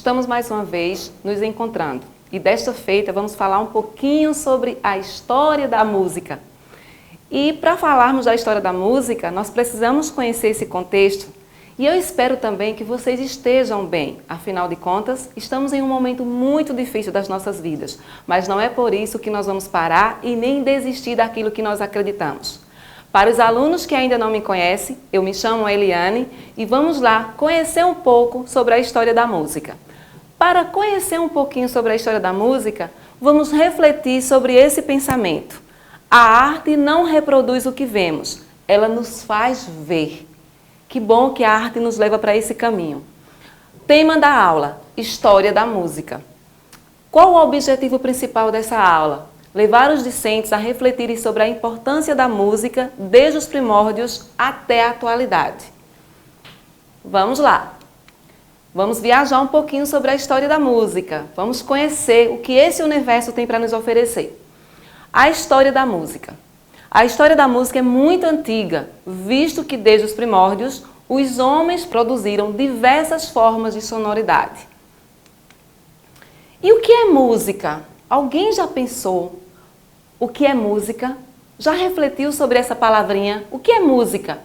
estamos mais uma vez nos encontrando e desta feita vamos falar um pouquinho sobre a história da música. E para falarmos da história da música, nós precisamos conhecer esse contexto e eu espero também que vocês estejam bem. Afinal de contas, estamos em um momento muito difícil das nossas vidas, mas não é por isso que nós vamos parar e nem desistir daquilo que nós acreditamos. Para os alunos que ainda não me conhecem, eu me chamo Eliane e vamos lá conhecer um pouco sobre a história da música. Para conhecer um pouquinho sobre a história da música, vamos refletir sobre esse pensamento. A arte não reproduz o que vemos, ela nos faz ver. Que bom que a arte nos leva para esse caminho. Tema da aula: História da música. Qual o objetivo principal dessa aula? Levar os discentes a refletirem sobre a importância da música desde os primórdios até a atualidade. Vamos lá! Vamos viajar um pouquinho sobre a história da música. Vamos conhecer o que esse universo tem para nos oferecer. A história da música. A história da música é muito antiga, visto que desde os primórdios os homens produziram diversas formas de sonoridade. E o que é música? Alguém já pensou o que é música? Já refletiu sobre essa palavrinha? O que é música?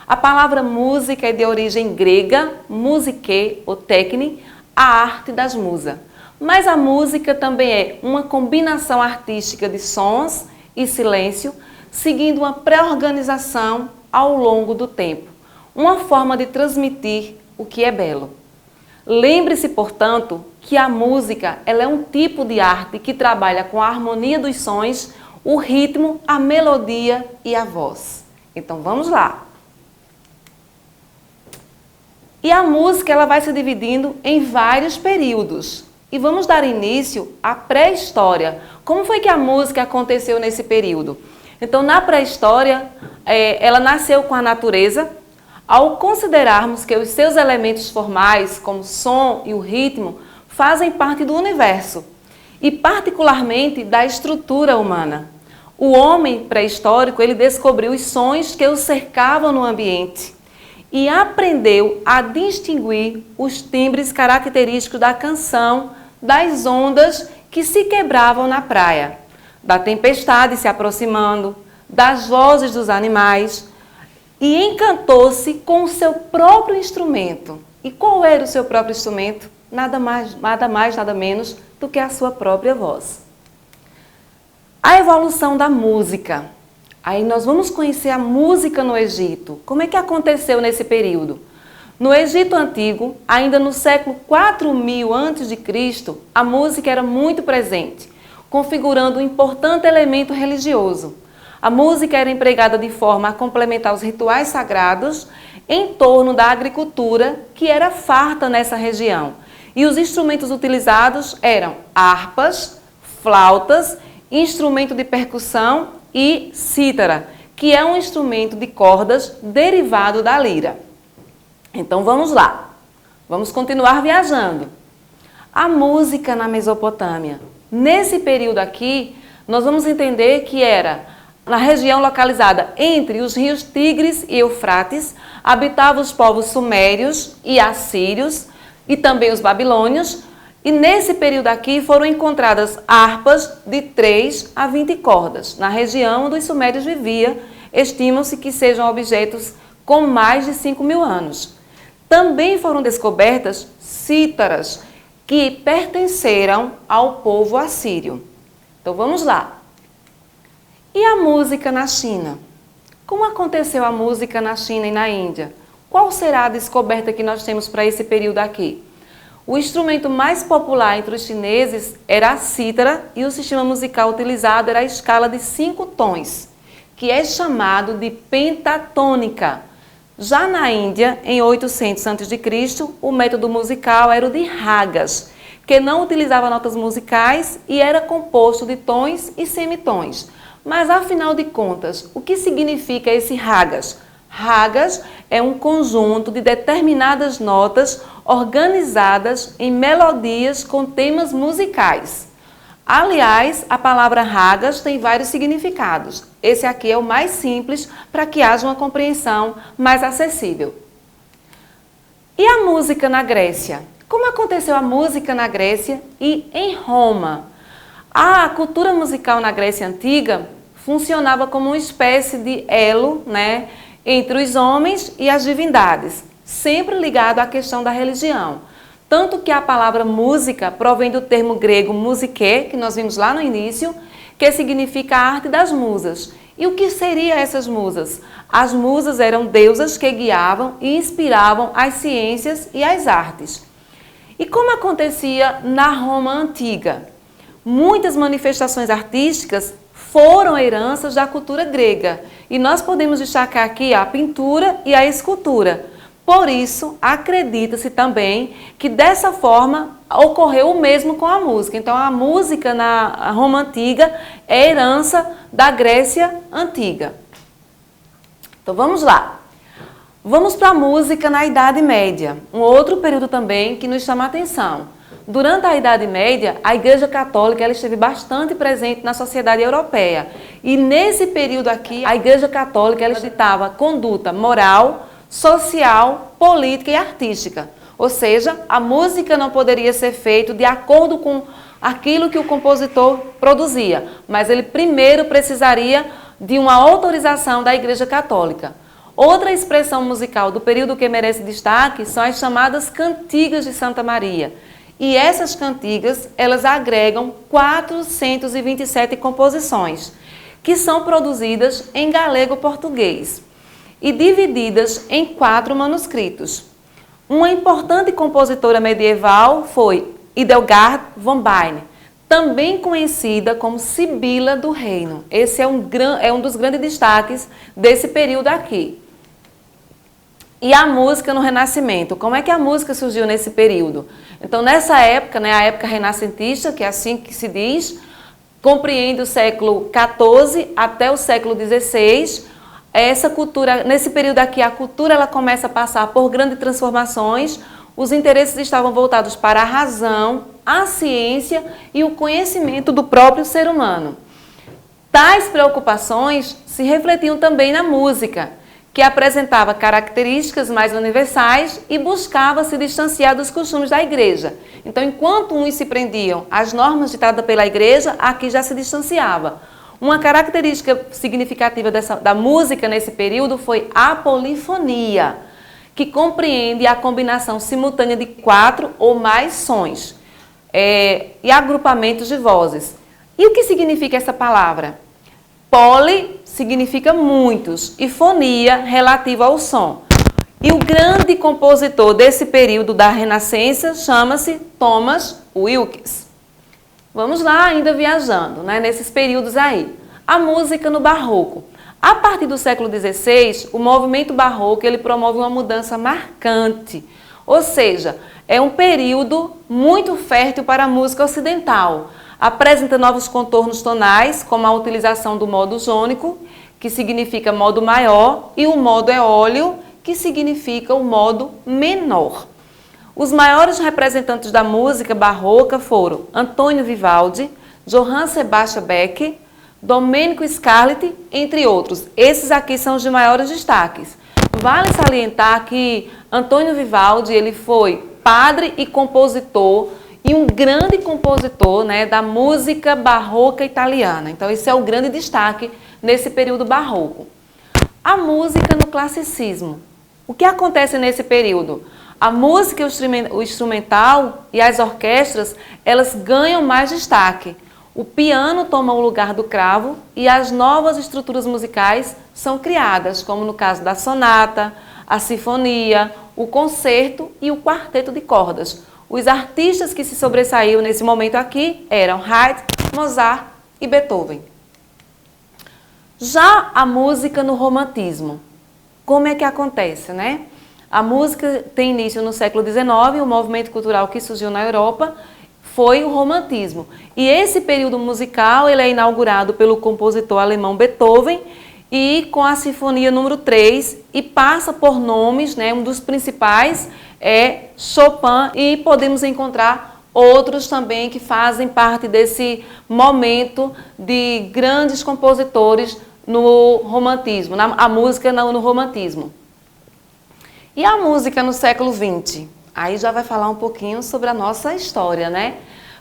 A palavra música é de origem grega, musique ou técne, a arte das musas. Mas a música também é uma combinação artística de sons e silêncio, seguindo uma pré-organização ao longo do tempo. Uma forma de transmitir o que é belo. Lembre-se, portanto, que a música ela é um tipo de arte que trabalha com a harmonia dos sons, o ritmo, a melodia e a voz. Então vamos lá. E a música ela vai se dividindo em vários períodos. E vamos dar início à pré-história. Como foi que a música aconteceu nesse período? Então, na pré-história, ela nasceu com a natureza. Ao considerarmos que os seus elementos formais, como o som e o ritmo, fazem parte do universo e particularmente da estrutura humana. O homem pré-histórico, ele descobriu os sons que o cercavam no ambiente e aprendeu a distinguir os timbres característicos da canção, das ondas que se quebravam na praia, da tempestade se aproximando, das vozes dos animais, e encantou-se com o seu próprio instrumento. E qual era o seu próprio instrumento? Nada mais, nada menos do que a sua própria voz. A evolução da música. Aí nós vamos conhecer a música no Egito. Como é que aconteceu nesse período? No Egito Antigo, ainda no século 4000 a.C., a música era muito presente, configurando um importante elemento religioso. A música era empregada de forma a complementar os rituais sagrados em torno da agricultura, que era farta nessa região. E os instrumentos utilizados eram harpas, flautas, instrumento de percussão e cítara, que é um instrumento de cordas derivado da lira. Então vamos lá, vamos continuar viajando. A música na Mesopotâmia. Nesse período aqui, nós vamos entender que era na região localizada entre os rios Tigres e Eufrates, habitavam os povos sumérios e assírios e também os babilônios. E nesse período aqui foram encontradas harpas de 3 a 20 cordas. Na região onde os sumérios viviam, estimam-se que sejam objetos com mais de 5.000 anos. Também foram descobertas cítaras que pertenceram ao povo assírio. Então vamos lá. E a música na China? Como aconteceu a música na China e na Índia? Qual será a descoberta que nós temos para esse período aqui? O instrumento mais popular entre os chineses era a cítara e o sistema musical utilizado era a escala de 5 tons, que é chamado de pentatônica. Já na Índia, em 800 a.C., o método musical era o de ragas, que não utilizava notas musicais e era composto de tons e semitons. Mas, afinal de contas, o que significa esse ragas? Ragas é um conjunto de determinadas notas organizadas em melodias com temas musicais. Aliás, a palavra ragas tem vários significados. Esse aqui é o mais simples para que haja uma compreensão mais acessível. E a música na Grécia? Como aconteceu a música na Grécia e em Roma? A cultura musical na Grécia Antiga funcionava como uma espécie de elo, né, entre os homens e as divindades, sempre ligado à questão da religião. Tanto que a palavra música provém do termo grego musiké, que nós vimos lá no início, que significa a arte das musas. E o que seriam essas musas? As musas eram deusas que guiavam e inspiravam as ciências e as artes. E como acontecia na Roma Antiga? Muitas manifestações artísticas foram heranças da cultura grega. E nós podemos destacar aqui a pintura e a escultura. Por isso, acredita-se também que dessa forma ocorreu o mesmo com a música. Então, a música na Roma Antiga é herança da Grécia Antiga. Então, vamos lá. Vamos para a música na Idade Média, um outro período também que nos chama a atenção. Durante a Idade Média, a Igreja Católica ela esteve bastante presente na sociedade europeia. E nesse período aqui, a Igreja Católica ela ditava conduta moral, social, política e artística. Ou seja, a música não poderia ser feita de acordo com aquilo que o compositor produzia, mas ele primeiro precisaria de uma autorização da Igreja Católica. Outra expressão musical do período que merece destaque são as chamadas cantigas de Santa Maria. E essas cantigas, elas agregam 427 composições, que são produzidas em galego-português e divididas em 4 manuscritos. Uma importante compositora medieval foi Hildegard von Bingen, também conhecida como Sibila do Reino. Esse é um dos grandes destaques desse período aqui. E a música no Renascimento. Como é que a música surgiu nesse período? Então, nessa época, né, a época renascentista, que é assim que se diz, compreende o século XIV até o século XVI. Essa cultura, nesse período aqui, a cultura ela começa a passar por grandes transformações. Os interesses estavam voltados para a razão, a ciência e o conhecimento do próprio ser humano. Tais preocupações se refletiam também na música, que apresentava características mais universais e buscava se distanciar dos costumes da igreja. Então, enquanto uns se prendiam às normas ditadas pela igreja, aqui já se distanciava. Uma característica significativa da música nesse período foi a polifonia, que compreende a combinação simultânea de 4 ou mais sons e agrupamentos de vozes. E o que significa essa palavra? Poli significa muitos e fonia relativa ao som. E o grande compositor desse período da Renascença chama-se Thomas Wilkes. Vamos lá, ainda viajando, né, nesses períodos aí. A música no Barroco. A partir do século XVI, o movimento barroco ele promove uma mudança marcante. Ou seja, é um período muito fértil para a música ocidental. Apresenta novos contornos tonais, como a utilização do modo jônico, que significa modo maior, e o modo eólio, que significa o modo menor. Os maiores representantes da música barroca foram Antônio Vivaldi, Johann Sebastian Bach, Domenico Scarlatti, entre outros. Esses aqui são os de maiores destaques. Vale salientar que Antônio Vivaldi ele foi padre e compositor, e um grande compositor, né, da música barroca italiana. Então, esse é o grande destaque nesse período barroco. A música no classicismo. O que acontece nesse período? A música, o instrumental e as orquestras, elas ganham mais destaque. O piano toma o lugar do cravo e as novas estruturas musicais são criadas, como no caso da sonata, a sinfonia, o concerto e o quarteto de cordas. Os artistas que se sobressaíram nesse momento aqui eram Haydn, Mozart e Beethoven. Já a música no romantismo. Como é que acontece, né? A música tem início no século XIX, o movimento cultural que surgiu na Europa foi o romantismo. E esse período musical ele é inaugurado pelo compositor alemão Beethoven e com a Sinfonia número 3 e passa por nomes, né, um dos principais é Chopin e podemos encontrar outros também que fazem parte desse momento de grandes compositores no romantismo, a música no romantismo. E a música no século XX? Aí já vai falar um pouquinho sobre a nossa história, né?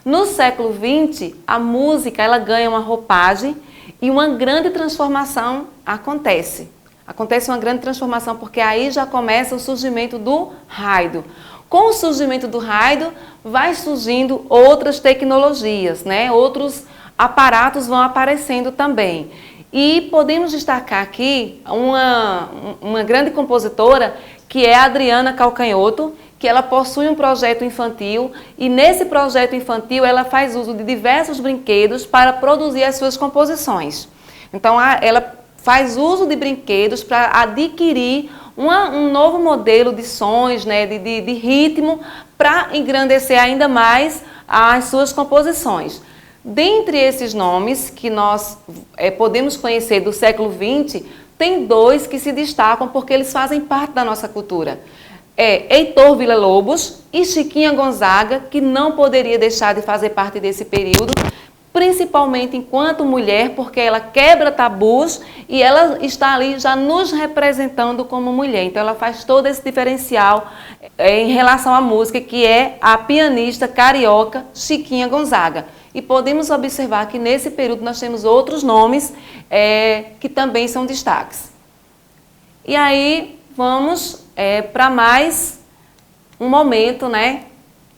No século XX, a música ela ganha uma roupagem e uma grande transformação acontece. Acontece uma grande transformação porque aí já começa o surgimento do rádio. Com o surgimento do rádio, vai surgindo outras tecnologias, né? Outros aparatos vão aparecendo também. E podemos destacar aqui uma grande compositora, que é a Adriana Calcanhoto, que ela possui um projeto infantil e nesse projeto infantil ela faz uso de diversos brinquedos para produzir as suas composições. Então ela faz uso de brinquedos para adquirir um novo modelo de sons, né, de ritmo, para engrandecer ainda mais as suas composições. Dentre esses nomes que nós podemos conhecer do século XX, tem dois que se destacam porque eles fazem parte da nossa cultura. Heitor Villa-Lobos e Chiquinha Gonzaga, que não poderia deixar de fazer parte desse período, principalmente enquanto mulher, porque ela quebra tabus e ela está ali já nos representando como mulher. Então ela faz todo esse diferencial em relação à música, que é a pianista carioca Chiquinha Gonzaga. E podemos observar que nesse período nós temos outros nomes que também são destaques. E aí vamos para mais um momento, né,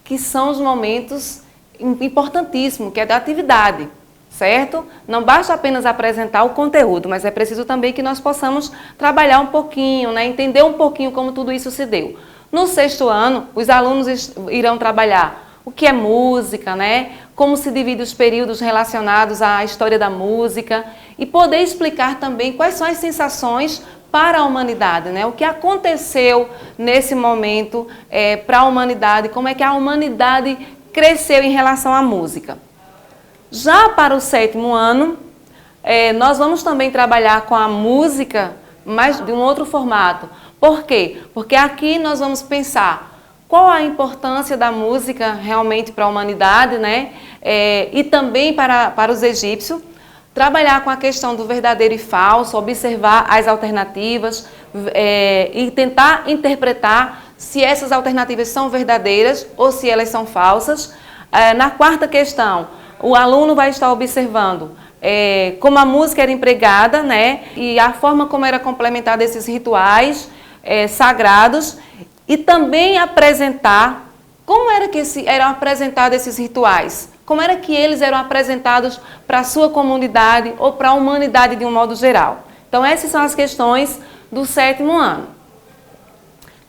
que são os momentos importantíssimos, que é da atividade, certo? Não basta apenas apresentar o conteúdo, mas é preciso também que nós possamos trabalhar um pouquinho, né, entender um pouquinho como tudo isso se deu. No sexto ano, os alunos irão trabalhar o que é música, né? Como se divide os períodos relacionados à história da música e poder explicar também quais são as sensações para a humanidade, né? O que aconteceu nesse momento para a humanidade, como é que a humanidade cresceu em relação à música. Já para o sétimo ano, nós vamos também trabalhar com a música, mas de um outro formato. Por quê? Porque aqui nós vamos pensar qual a importância da música realmente para a humanidade, né? E também para os egípcios. Trabalhar com a questão do verdadeiro e falso, observar as alternativas e tentar interpretar se essas alternativas são verdadeiras ou se elas são falsas. Na quarta questão, o aluno vai estar observando como a música era empregada, né? E a forma como era complementada esses rituais sagrados. E também apresentar como era que eram apresentados esses rituais, como era que eles eram apresentados para a sua comunidade ou para a humanidade de um modo geral. Então essas são as questões do sétimo ano.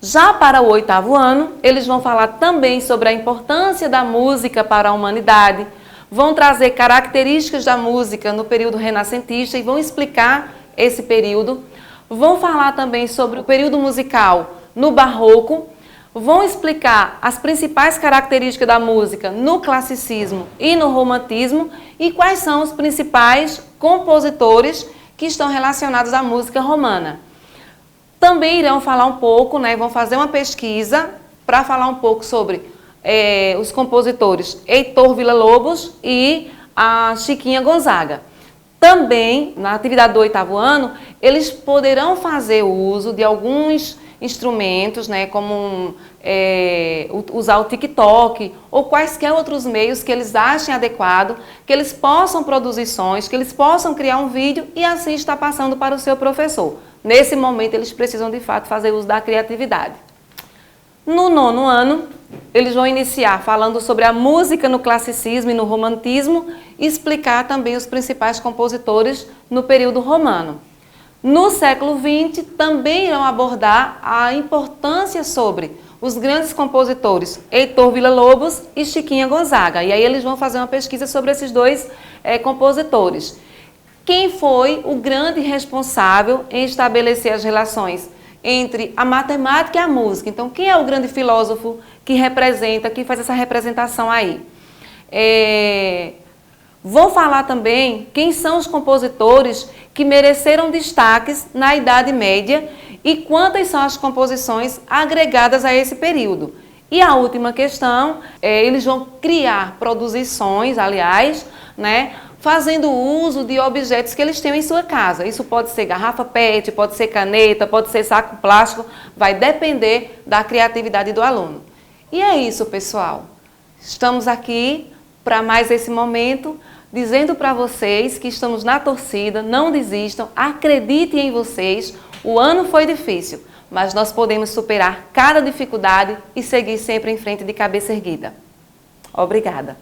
Já para o oitavo ano, eles vão falar também sobre a importância da música para a humanidade, vão trazer características da música no período renascentista e vão explicar esse período. Vão falar também sobre o período musical no barroco, vão explicar as principais características da música no classicismo e no romantismo e quais são os principais compositores que estão relacionados à música romana. Também irão falar um pouco, né, vão fazer uma pesquisa para falar um pouco sobre os compositores Heitor Villa-Lobos e a Chiquinha Gonzaga. Também, na atividade do oitavo ano, eles poderão fazer uso de alguns instrumentos, né, como usar o TikTok ou quaisquer outros meios que eles achem adequado, que eles possam produzir sons, que eles possam criar um vídeo e assim estar passando para o seu professor. Nesse momento, eles precisam, de fato, fazer uso da criatividade. No nono ano, eles vão iniciar falando sobre a música no classicismo e no romantismo e explicar também os principais compositores no período romano. No século XX, também irão abordar a importância sobre os grandes compositores Heitor Villa-Lobos e Chiquinha Gonzaga. E aí eles vão fazer uma pesquisa sobre esses dois compositores. Quem foi o grande responsável em estabelecer as relações entre a matemática e a música? Então, quem é o grande filósofo que representa, que faz essa representação aí? Vou falar também quem são os compositores que mereceram destaques na Idade Média e quantas são as composições agregadas a esse período. E a última questão, eles vão produzir sons, aliás, né, fazendo uso de objetos que eles têm em sua casa. Isso pode ser garrafa PET, pode ser caneta, pode ser saco plástico, vai depender da criatividade do aluno. E é isso, pessoal. Estamos aqui para mais esse momento, dizendo para vocês que estamos na torcida, não desistam, acreditem em vocês. O ano foi difícil, mas nós podemos superar cada dificuldade e seguir sempre em frente de cabeça erguida. Obrigada.